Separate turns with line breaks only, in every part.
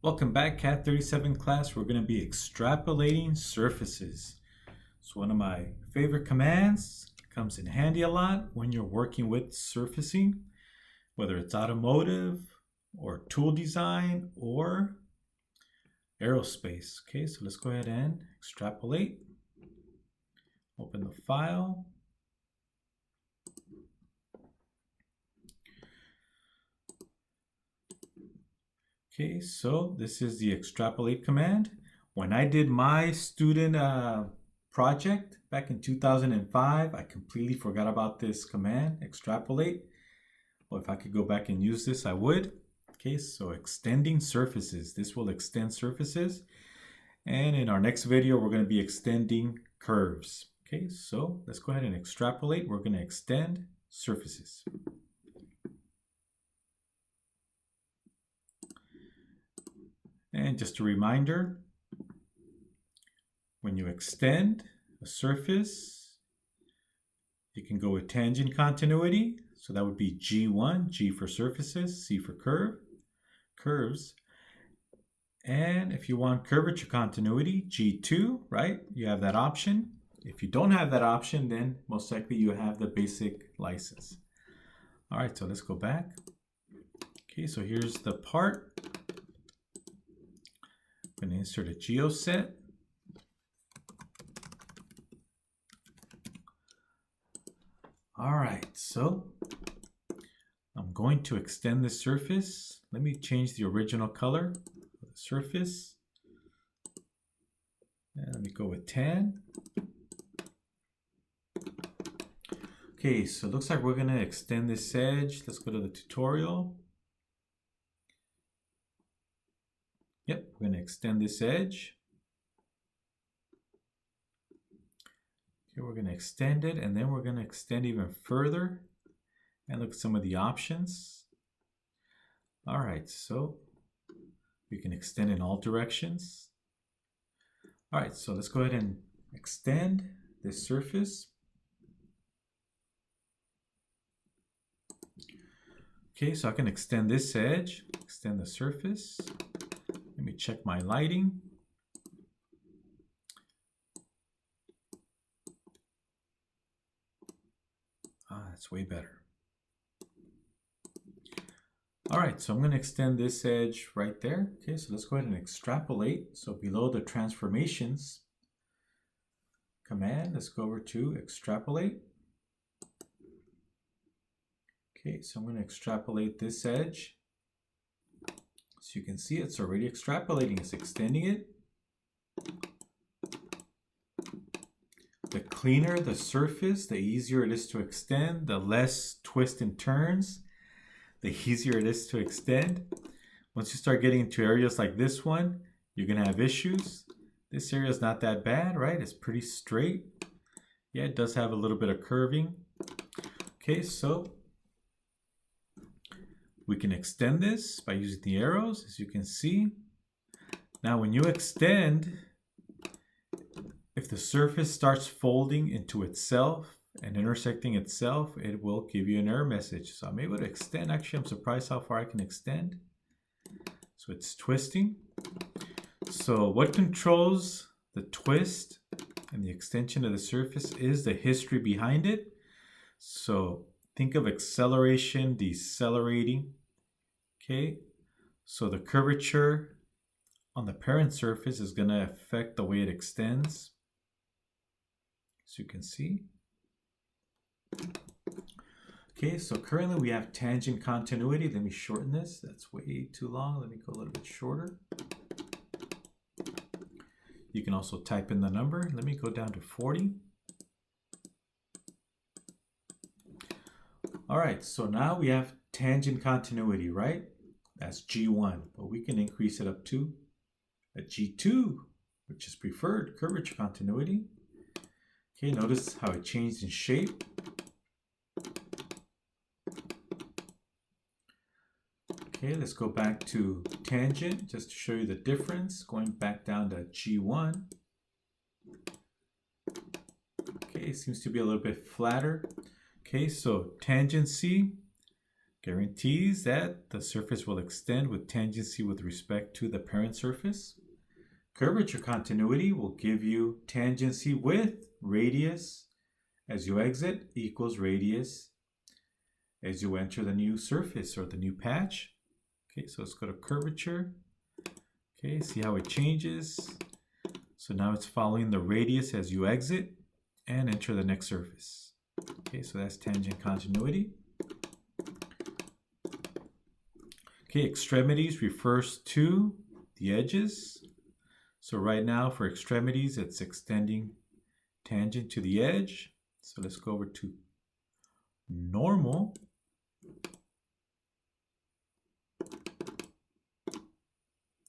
Welcome back, Cat 37 class. We're going to be extrapolating surfaces. It's one of my favorite commands. It comes in handy a lot when you're working with surfacing, whether it's automotive or tool design or aerospace. Okay, so let's go ahead and extrapolate. Open the file. Okay, so this is the extrapolate command. When I did my student project back in 2005, I completely forgot about this command, extrapolate. Well, if I could go back and use this, I would. Okay, so extending surfaces. This will extend surfaces. And in our next video, we're going to be extending curves. Okay, so let's go ahead and extrapolate. We're going to extend surfaces. And just a reminder, when you extend a surface, you can go with tangent continuity. So that would be G1, G for surfaces, C for curves. And if you want curvature continuity, G2, right? You have that option. If you don't have that option, then most likely you have the basic license. All right, so let's go back. Okay, so here's the part. I'm going to insert a geoset. All right, so I'm going to extend the surface. Let me change the original color of the surface. And let me go with tan. Okay, so it looks like we're going to extend this edge. Let's go to the tutorial. Yep, we're going to extend this edge. Okay, we're going to extend it, and then we're going to extend even further and look at some of the options. All right, so we can extend in all directions. All right, so let's go ahead and extend this surface. Okay, so I can extend this edge, extend the surface. Let me check my lighting. That's way better. All right, so I'm going to extend this edge right there. Okay, so let's go ahead and extrapolate. So below the transformations command, let's go over to extrapolate. Okay, so I'm going to extrapolate this edge. So you can see it's already extrapolating, it's extending it. The cleaner the surface, the easier it is to extend, the less twists and turns, the easier it is to extend. Once you start getting into areas like this one, you're going to have issues. This area is not that bad, right? It's pretty straight. Yeah, it does have a little bit of curving. Okay, so we can extend this by using the arrows, as you can see. Now, when you extend, if the surface starts folding into itself and intersecting itself, it will give you an error message. So I'm able to extend. Actually, I'm surprised how far I can extend. So it's twisting. So what controls the twist and the extension of the surface is the history behind it. So think of acceleration, decelerating. Okay, so the curvature on the parent surface is going to affect the way it extends. As you can see. Okay, so currently we have tangent continuity. Let me shorten this. That's way too long. Let me go a little bit shorter. You can also type in the number. Let me go down to 40. All right, so now we have tangent continuity, right? That's G1, but we can increase it up to a G2, which is preferred curvature continuity. Okay, notice how it changed in shape. Okay, let's go back to tangent just to show you the difference, going back down to G1. Okay, it seems to be a little bit flatter. Okay, so tangency. guarantees that the surface will extend with tangency with respect to the parent surface. Curvature continuity will give you tangency with radius as you exit equals radius as you enter the new surface or the new patch. Okay, so let's go to curvature. Okay, see how it changes. So now it's following the radius as you exit and enter the next surface. Okay, so that's tangent continuity. Okay, extremities refers to the edges. So right now for extremities, it's extending tangent to the edge. So let's go over to normal.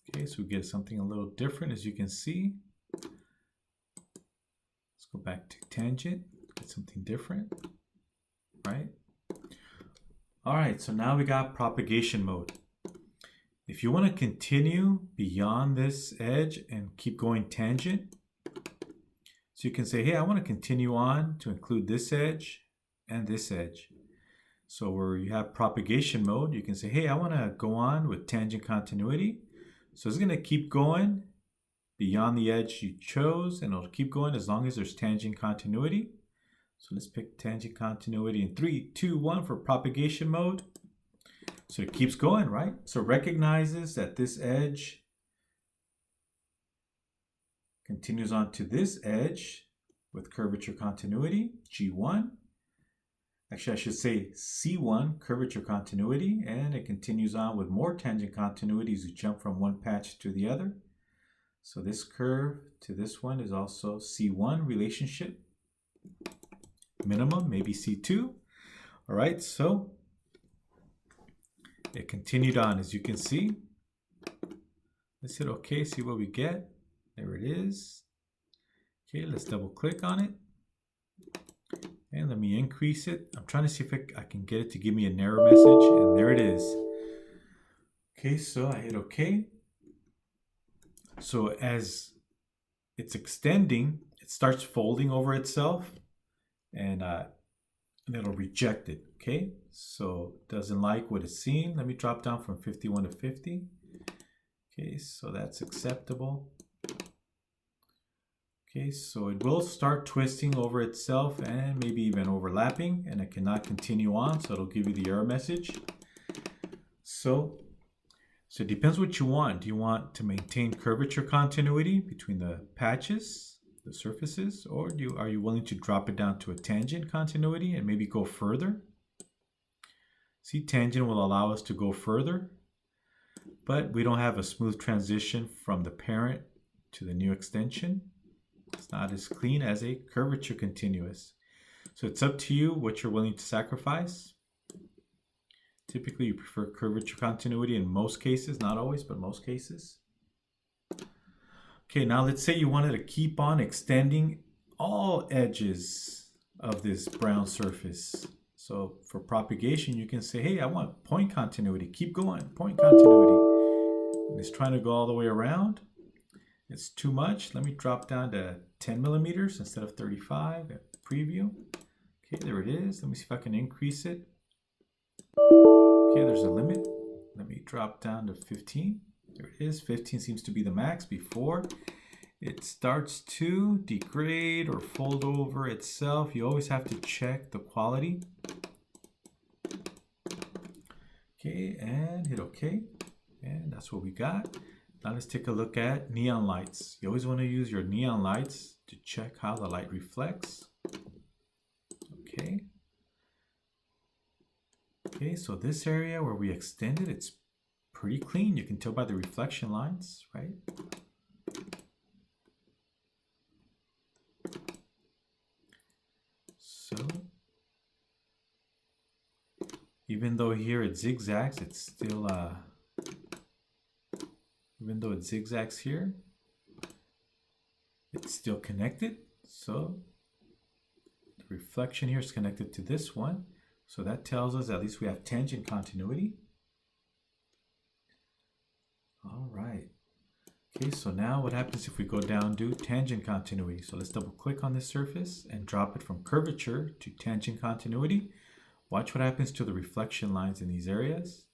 Okay, so we get something a little different as you can see. Let's go back to tangent, get something different, right? All right, so now we got propagation mode. If you want to continue beyond this edge and keep going tangent, so you can say, hey, I want to continue on to include this edge and this edge. So where you have propagation mode, you can say, hey, I want to go on with tangent continuity. So it's going to keep going beyond the edge you chose, and it'll keep going as long as there's tangent continuity. So let's pick tangent continuity in 3, 2, 1 for propagation mode. So it keeps going, right? So it recognizes that this edge continues on to this edge with curvature continuity, G1. Actually, I should say C1, curvature continuity, and it continues on with more tangent continuity as you jump from one patch to the other. So this curve to this one is also C1 relationship. Minimum, maybe C2. All right, so it continued on, as you can see. Let's hit OK, see what we get. There it is. Okay, let's double click on it. And let me increase it. I'm trying to see if I can get it to give me an error message, and there it is. Okay, so I hit OK. So as it's extending, it starts folding over itself, and it'll reject it. Okay, so it doesn't like what it's seeing. Let me drop down from 51 to 50. Okay, so that's acceptable. Okay, so it will start twisting over itself and maybe even overlapping, and it cannot continue on, so it'll give you the error message. So it depends what you want. Do you want to maintain curvature continuity between the patches, the surfaces, or are you willing to drop it down to a tangent continuity and maybe go further? See, tangent will allow us to go further, but we don't have a smooth transition from the parent to the new extension. It's not as clean as a curvature continuous. So it's up to you what you're willing to sacrifice. Typically, you prefer curvature continuity in most cases, not always, but most cases. Okay, now let's say you wanted to keep on extending all edges of this brown surface. So for propagation, you can say, hey, I want point continuity. Keep going, point continuity. And it's trying to go all the way around. It's too much. Let me drop down to 10 millimeters instead of 35 at preview. Okay, there it is. Let me see if I can increase it. Okay, there's a limit. Let me drop down to 15. There it is. 15 seems to be the max before it starts to degrade or fold over itself. You always have to check the quality. Okay, and hit OK. And that's what we got. Now let's take a look at neon lights. You always want to use your neon lights to check how the light reflects. Okay. Okay, so this area where we extended, it's pretty clean. You can tell by the reflection lines, right? So, even though here it zigzags, it's still, even though it zigzags here, it's still connected. So, the reflection here is connected to this one. So that tells us at least we have tangent continuity. All right. Okay, so now what happens if we go down to tangent continuity? So let's double click on this surface and drop it from curvature to tangent continuity. Watch what happens to the reflection lines in these areas.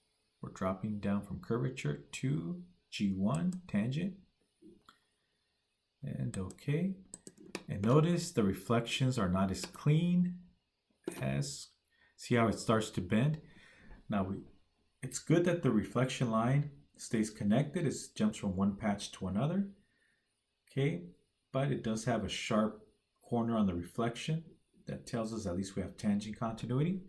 We're dropping down from curvature to G1 tangent. And okay. And notice the reflections are not as clean as, see how it starts to bend? Now it's good that the reflection line stays connected. It jumps from one patch to another. Okay, but it does have a sharp corner on the reflection. That tells us at least we have tangent continuity.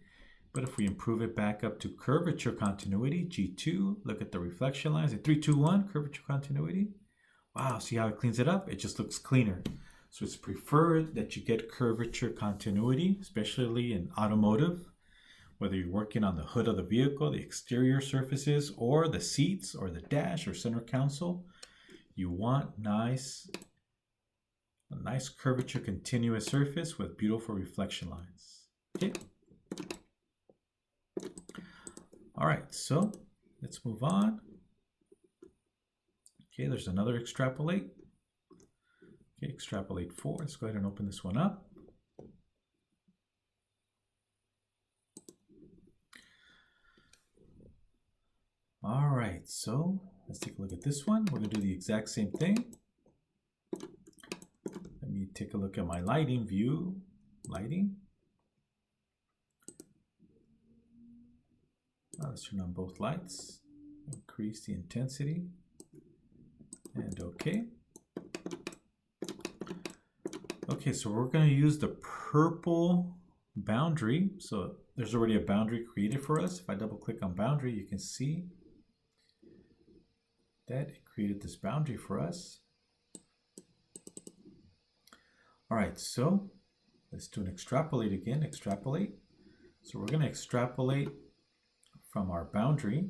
But if we improve it back up to curvature continuity, G2, look at the reflection lines at 3, 2, 1, curvature continuity. Wow, see how it cleans it up? It just looks cleaner. So it's preferred that you get curvature continuity, especially in automotive, whether you're working on the hood of the vehicle, the exterior surfaces, or the seats, or the dash, or center console. You want a nice curvature continuous surface with beautiful reflection lines. Okay. All right, so let's move on. Okay, there's another extrapolate. Okay, extrapolate 4. Let's go ahead and open this one up. All right, so let's take a look at this one. We're going to do the exact same thing. Let me take a look at my lighting view. Lighting. Let's turn on both lights. Increase the intensity. And okay. Okay, so we're going to use the purple boundary. So there's already a boundary created for us. If I double click on boundary, you can see that it created this boundary for us. All right, so let's do an extrapolate again. Extrapolate. So we're going to extrapolate from our boundary,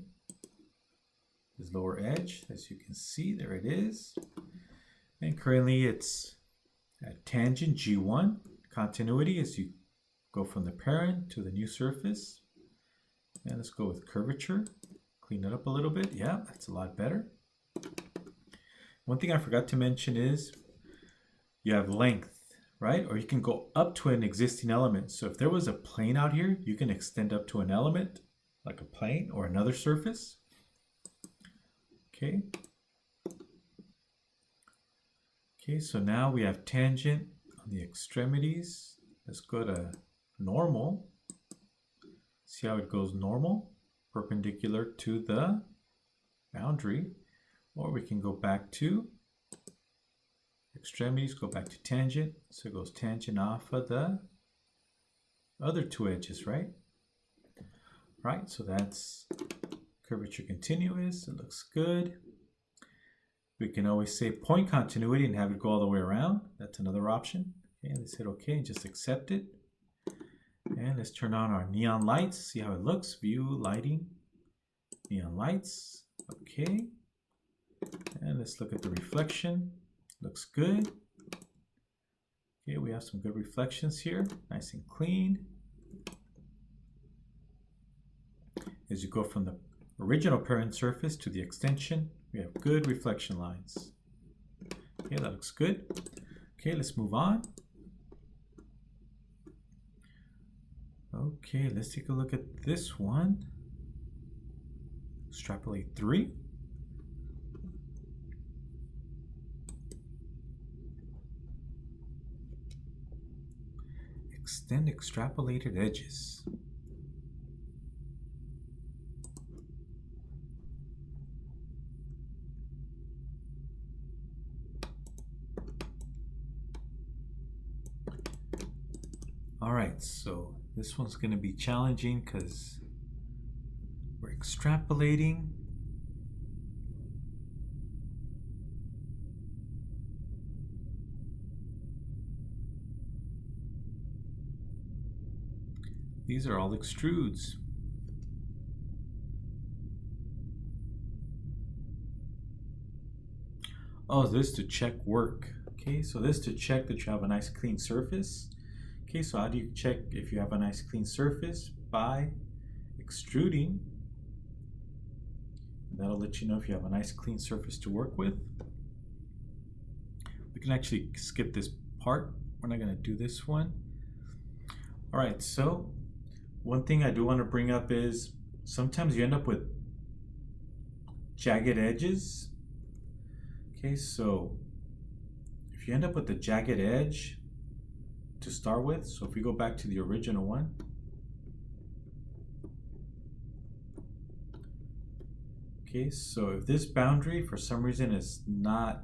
this lower edge, as you can see, there it is. And currently it's at tangent G1 continuity as you go from the parent to the new surface. And let's go with curvature. Clean it up a little bit. Yeah, that's a lot better. One thing I forgot to mention is you have length, right? Or you can go up to an existing element. So if there was a plane out here, you can extend up to an element like a plane or another surface. Okay. Okay, so now we have tangent on the extremities. Let's go to normal. See how it goes normal, perpendicular to the boundary. Or we can go back to extremities, go back to tangent. So it goes tangent off of the other two edges, right? Right, so that's curvature continuous. It looks good. We can always say point continuity and have it go all the way around. That's another option. Okay, let's hit OK and just accept it. And let's turn on our neon lights. See how it looks. View, lighting, neon lights. Okay. And let's look at the reflection. Looks good. Okay, we have some good reflections here. Nice and clean. As you go from the original parent surface to the extension, we have good reflection lines. Okay, that looks good. Okay, let's move on. Okay, let's take a look at this one. Extrapolate 3. Extend extrapolated edges. All right, so this one's going to be challenging because we're extrapolating. These are all extrudes. Oh, this to check work. Okay, so this to check that you have a nice clean surface. Okay, so how do you check if you have a nice clean surface? By extruding. That'll let you know if you have a nice clean surface to work with. We can actually skip this part. We're not going to do this one. All right, so one thing I do want to bring up is sometimes you end up with jagged edges. Okay, so if you end up with the jagged edge to start with, so if we go back to the original one, okay, so if this boundary for some reason is not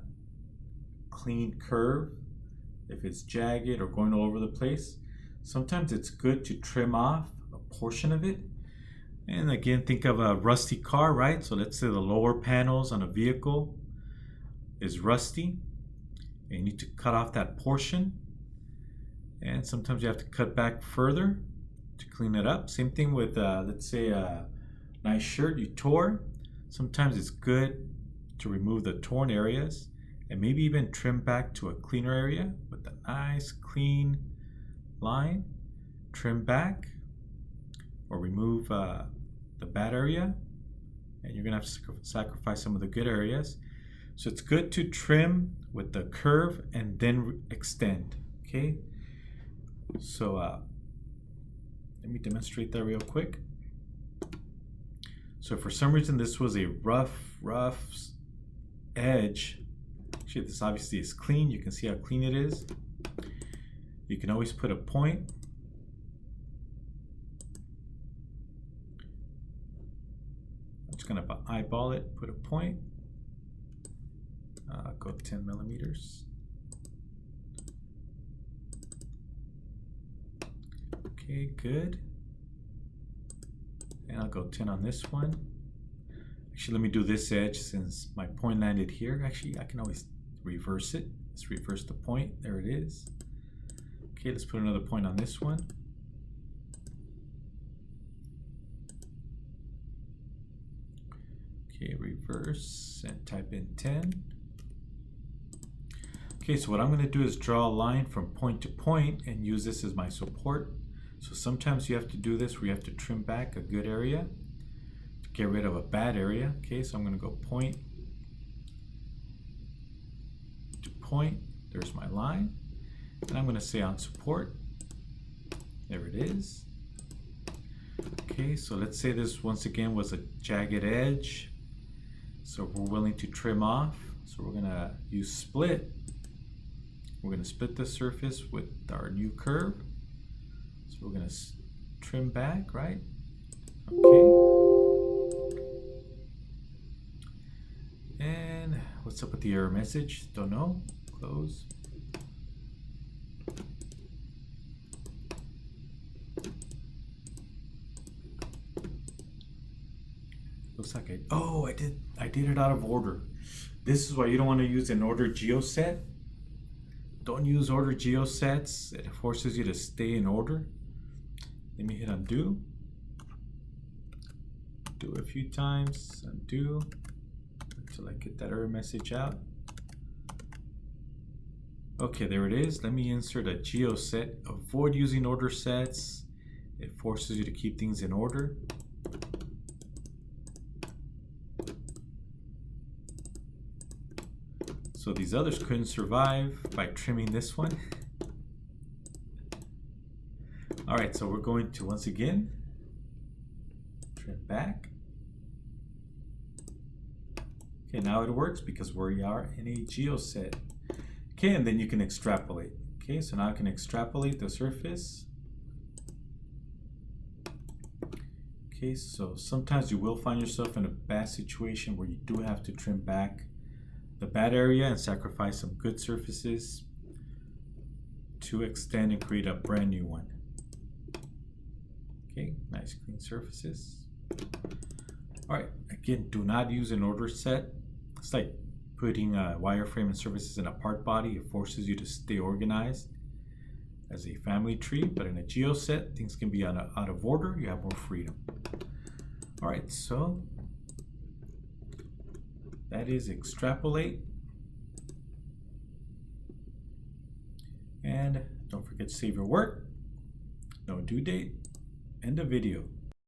clean curve, if it's jagged or going all over the place, sometimes it's good to trim off a portion of it. And again, think of a rusty car, right? So let's say the lower panels on a vehicle is rusty, and you need to cut off that portion. And sometimes you have to cut back further to clean it up. Same thing with, let's say a nice shirt you tore. Sometimes it's good to remove the torn areas and maybe even trim back to a cleaner area with a nice clean line. Trim back or remove the bad area, and you're gonna have to sacrifice some of the good areas. So it's good to trim with the curve and then extend, okay? So let me demonstrate that real quick. So for some reason this was a rough edge. Actually, this obviously is clean. You can see how clean it is. You can always put a point. I'm just gonna eyeball it, put a point. Go 10 millimeters. Okay, good. And I'll go 10 on this one. Actually, let me do this edge since my point landed here. Actually, I can always reverse it. Let's reverse the point. There it is. Okay, let's put another point on this one. Okay, reverse and type in 10. Okay, so what I'm going to do is draw a line from point to point and use this as my support. So sometimes you have to do this where you have to trim back a good area to get rid of a bad area. Okay, so I'm going to go point to point. There's my line. And I'm going to say on support. There it is. Okay, so let's say this once again was a jagged edge. So we're willing to trim off. So we're going to use split. We're going to split the surface with our new curve. So we're going to trim back, right? Okay. And what's up with the error message? Don't know. Close. Looks like I did it out of order. This is why you don't want to use an ordered geoset. Don't use ordered geosets. It forces you to stay in order. Let me hit undo. Do a few times, undo, until I get that error message out. Okay, there it is. Let me insert a geoset. Avoid using order sets. It forces you to keep things in order. So these others couldn't survive by trimming this one. All right, so we're going to once again trim back. Okay, now it works because we are in a geoset. Okay, and then you can extrapolate. Okay, so now I can extrapolate the surface. Okay, so sometimes you will find yourself in a bad situation where you do have to trim back the bad area and sacrifice some good surfaces to extend and create a brand new one. Okay, nice clean surfaces. All right, again, do not use an order set. It's like putting a wireframe and surfaces in a part body. It forces you to stay organized as a family tree, but in a geoset, things can be out of order. You have more freedom. All right, so that is extrapolate. And don't forget to save your work. No due date. End of video.